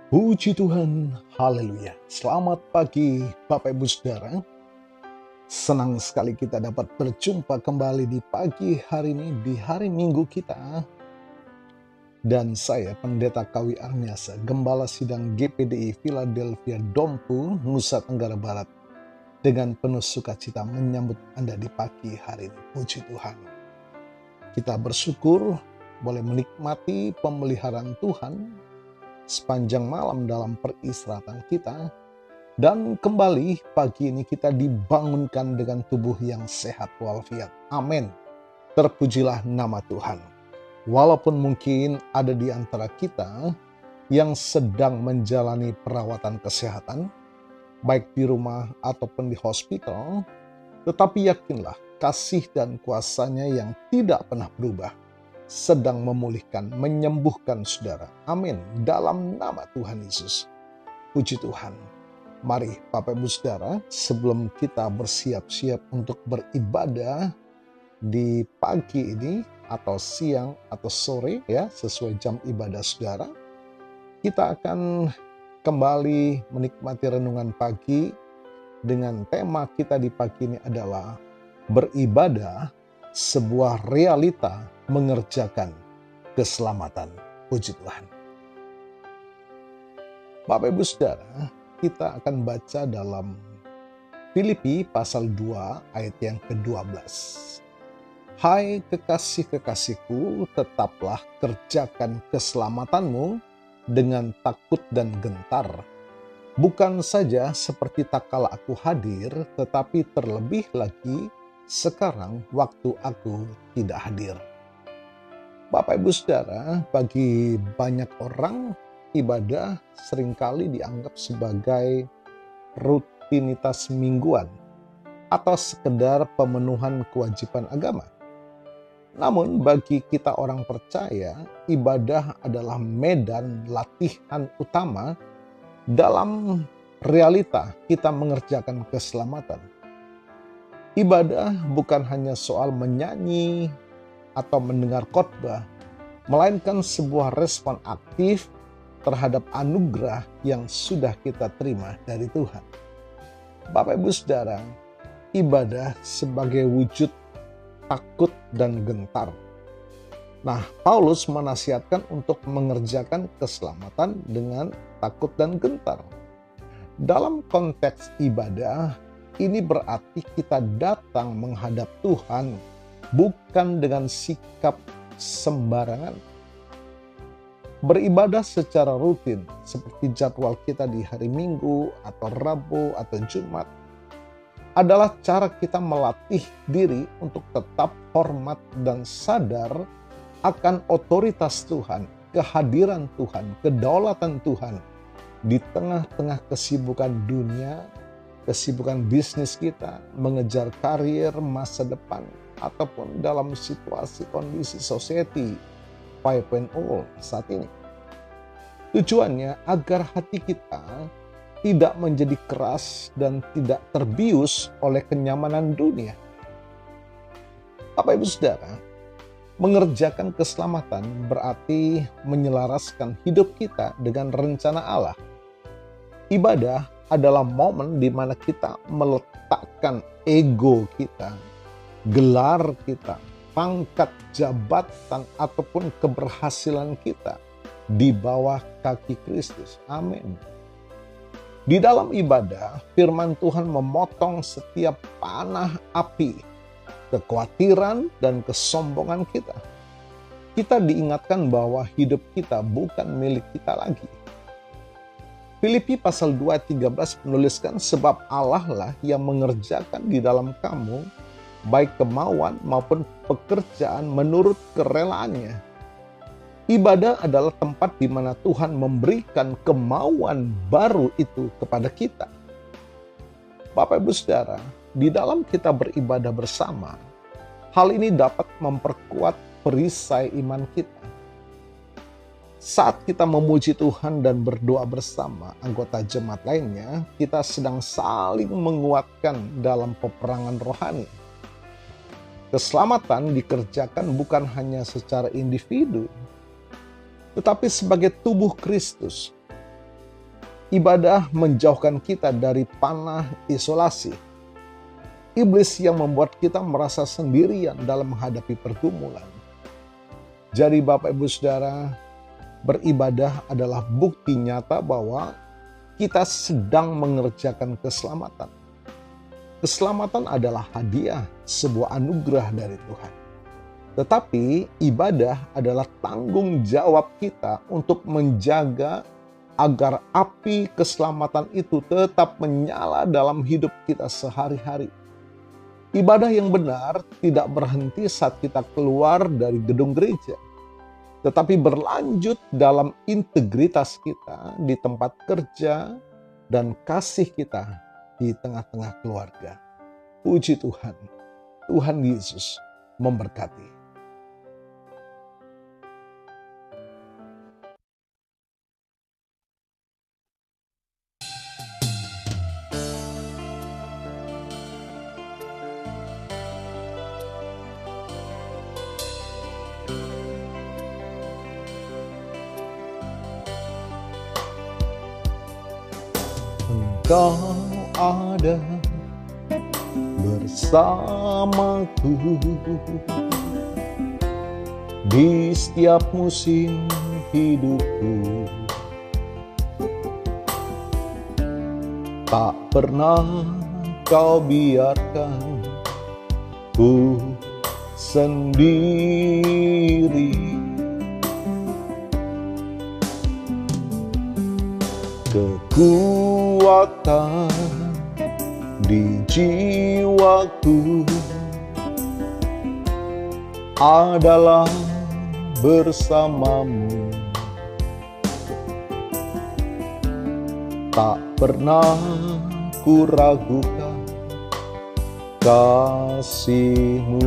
Puji Tuhan, haleluya. Selamat pagi Bapak Ibu Saudara. Senang sekali kita dapat berjumpa kembali di pagi hari ini, di hari Minggu kita. Dan saya Pendeta Kawi Arniasa, Gembala Sidang GPDI Philadelphia Dompu, Nusa Tenggara Barat, dengan penuh sukacita menyambut Anda di pagi hari ini. Puji Tuhan. Kita bersyukur boleh menikmati pemeliharaan Tuhan sepanjang malam dalam peristirahatan kita, dan kembali pagi ini kita dibangunkan dengan tubuh yang sehat walafiat. Amin. Terpujilah nama Tuhan. Walaupun mungkin ada di antara kita yang sedang menjalani perawatan kesehatan, baik di rumah ataupun di hospital, tetapi yakinlah kasih dan kuasa-Nya yang tidak pernah berubah sedang memulihkan, menyembuhkan saudara. Amin. Dalam nama Tuhan Yesus. Puji Tuhan. Mari Bapak Ibu Saudara, sebelum kita bersiap-siap untuk beribadah di pagi ini atau siang atau sore ya, sesuai jam ibadah saudara, kita akan kembali menikmati renungan pagi dengan tema kita di pagi ini adalah beribadah sebuah realita mengerjakan keselamatan. Puji Tuhan. Bapak Ibu Saudara, kita akan baca dalam Filipi pasal 2 ayat yang ke-12. Hai kekasih-kekasihku, tetaplah kerjakan keselamatanmu dengan takut dan gentar. Bukan saja seperti tak kala aku hadir, tetapi terlebih lagi sekarang waktu aku tidak hadir. Bapak Ibu Saudara, bagi banyak orang, ibadah seringkali dianggap sebagai rutinitas mingguan atau sekedar pemenuhan kewajiban agama. Namun bagi kita orang percaya, ibadah adalah medan latihan utama dalam realita kita mengerjakan keselamatan. Ibadah bukan hanya soal menyanyi atau mendengar khotbah, melainkan sebuah respon aktif terhadap anugerah yang sudah kita terima dari Tuhan. Bapak Ibu Saudara, ibadah sebagai wujud takut dan gentar. Nah, Paulus menasihatkan untuk mengerjakan keselamatan dengan takut dan gentar. Dalam konteks ibadah, ini berarti kita datang menghadap Tuhan bukan dengan sikap sembarangan. Beribadah secara rutin seperti jadwal kita di hari Minggu atau Rabu atau Jumat adalah cara kita melatih diri untuk tetap hormat dan sadar akan otoritas Tuhan, kehadiran Tuhan, kedaulatan Tuhan di tengah-tengah kesibukan dunia, kesibukan bisnis kita, mengejar karir masa depan, ataupun dalam situasi kondisi society 5.0 saat ini. Tujuannya agar hati kita tidak menjadi keras dan tidak terbius oleh kenyamanan dunia. Bapak Ibu Saudara, mengerjakan keselamatan berarti menyelaraskan hidup kita dengan rencana Allah. Ibadah adalah momen di mana kita meletakkan ego kita, gelar kita, pangkat jabatan ataupun keberhasilan kita di bawah kaki Kristus. Amin. Di dalam ibadah, firman Tuhan memotong setiap panah api, kekhawatiran dan kesombongan kita. Kita diingatkan bahwa hidup kita bukan milik kita lagi. Filipi pasal 2 ayat 13 menuliskan, sebab Allah lah yang mengerjakan di dalam kamu baik kemauan maupun pekerjaan menurut kerelaannya. Ibadah adalah tempat di mana Tuhan memberikan kemauan baru itu kepada kita. Bapak Ibu Saudara, di dalam kita beribadah bersama, hal ini dapat memperkuat perisai iman kita. Saat kita memuji Tuhan dan berdoa bersama anggota jemaat lainnya, kita sedang saling menguatkan dalam peperangan rohani. Keselamatan dikerjakan bukan hanya secara individu, tetapi sebagai tubuh Kristus. Ibadah menjauhkan kita dari panah isolasi. Iblis yang membuat kita merasa sendirian dalam menghadapi pergumulan. Jadi Bapak Ibu Saudara, beribadah adalah bukti nyata bahwa kita sedang mengerjakan keselamatan. Keselamatan adalah hadiah, sebuah anugerah dari Tuhan. Tetapi ibadah adalah tanggung jawab kita untuk menjaga agar api keselamatan itu tetap menyala dalam hidup kita sehari-hari. Ibadah yang benar tidak berhenti saat kita keluar dari gedung gereja, tetapi berlanjut dalam integritas kita di tempat kerja dan kasih kita di tengah-tengah keluarga. Puji Tuhan, Tuhan Yesus memberkati. Engkau ada bersamaku di setiap musim hidupku. Tak pernah kau biarkan ku sendiri. Kekuatan di jiwaku adalah bersamamu. Tak pernah ku ragukan kasih-Mu.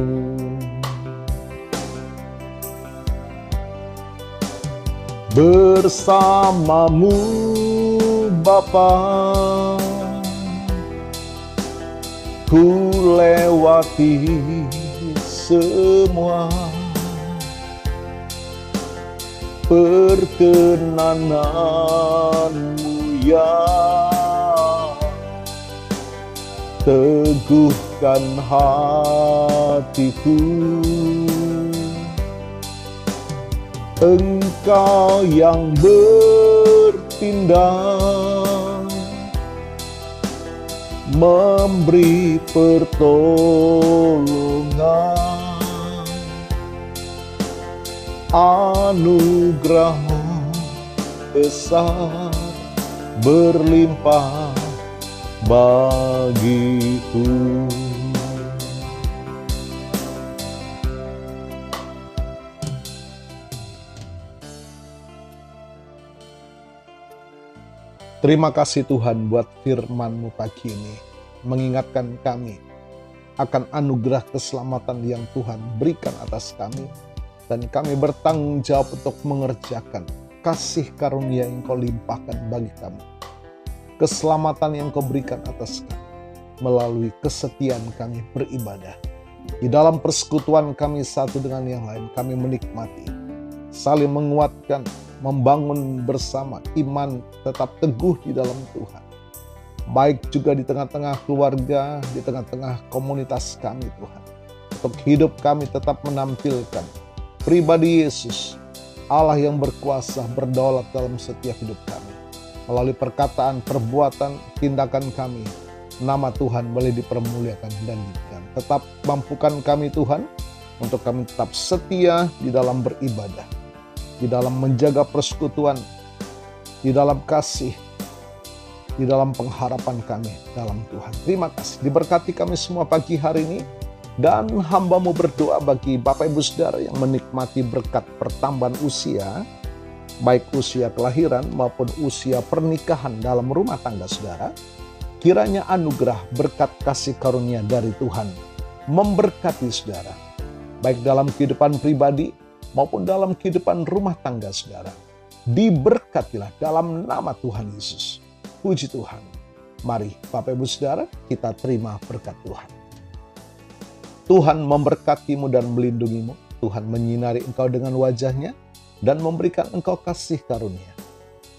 Bersamamu Bapa, ku lewati semua perkenanan-Mu ya. Teguhkan hatiku, Engkau yang bertindak, memberi pertolongan, anugerah-Mu besar berlimpah bagiku. Terima kasih Tuhan buat firman-Mu pagi ini, mengingatkan kami akan anugerah keselamatan yang Tuhan berikan atas kami, dan kami bertanggung jawab untuk mengerjakan kasih karunia yang Kau limpahkan bagi kami. Keselamatan yang Kau berikan atas kami melalui kesetiaan kami beribadah. Di dalam persekutuan kami satu dengan yang lain, kami menikmati, saling menguatkan, membangun bersama, iman tetap teguh di dalam Tuhan. Baik juga di tengah-tengah keluarga, di tengah-tengah komunitas kami Tuhan. Untuk hidup kami tetap menampilkan pribadi Yesus, Allah yang berkuasa berdaulat dalam setiap hidup kami. Melalui perkataan, perbuatan, tindakan kami, nama Tuhan boleh dipermuliakan dan ditinggikan. Tetap mampukan kami Tuhan, untuk kami tetap setia di dalam beribadah, di dalam menjaga persekutuan, di dalam kasih, di dalam pengharapan kami dalam Tuhan. Terima kasih, diberkati kami semua pagi hari ini, dan hamba-Mu berdoa bagi Bapak Ibu Saudara yang menikmati berkat pertambahan usia, baik usia kelahiran maupun usia pernikahan dalam rumah tangga saudara. Kiranya anugerah berkat kasih karunia dari Tuhan memberkati saudara, baik dalam kehidupan pribadi maupun dalam kehidupan rumah tangga saudara. Diberkatilah dalam nama Tuhan Yesus. Puji Tuhan. Mari Bapak Ibu Saudara, kita terima berkat Tuhan. Tuhan memberkati-Mu dan melindungi-Mu. Tuhan menyinari engkau dengan wajah-Nya dan memberikan engkau kasih karunia.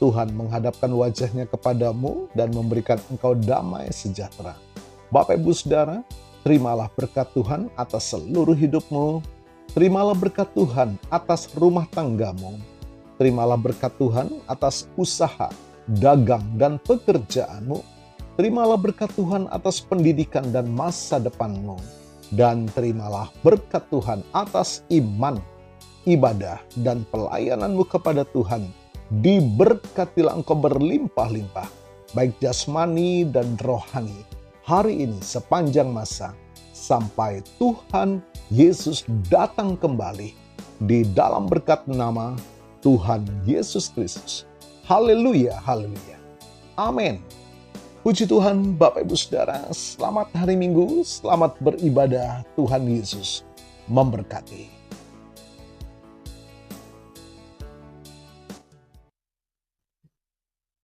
Tuhan menghadapkan wajahnya kepadamu dan memberikan engkau damai sejahtera. Bapak Ibu Saudara, terimalah berkat Tuhan atas seluruh hidupmu. Terimalah berkat Tuhan atas rumah tanggamu. Terimalah berkat Tuhan atas usaha, dagang, dan pekerjaanmu. Terimalah berkat Tuhan atas pendidikan dan masa depanmu. Dan terimalah berkat Tuhan atas iman, ibadah, dan pelayananmu kepada Tuhan. Diberkatilah engkau berlimpah-limpah, baik jasmani dan rohani, hari ini sepanjang masa, sampai Tuhan Yesus datang kembali di dalam berkat nama Tuhan Yesus Kristus. Haleluya, haleluya. Amin. Puji Tuhan, Bapak Ibu Saudara, selamat hari Minggu, selamat beribadah. Tuhan Yesus memberkati.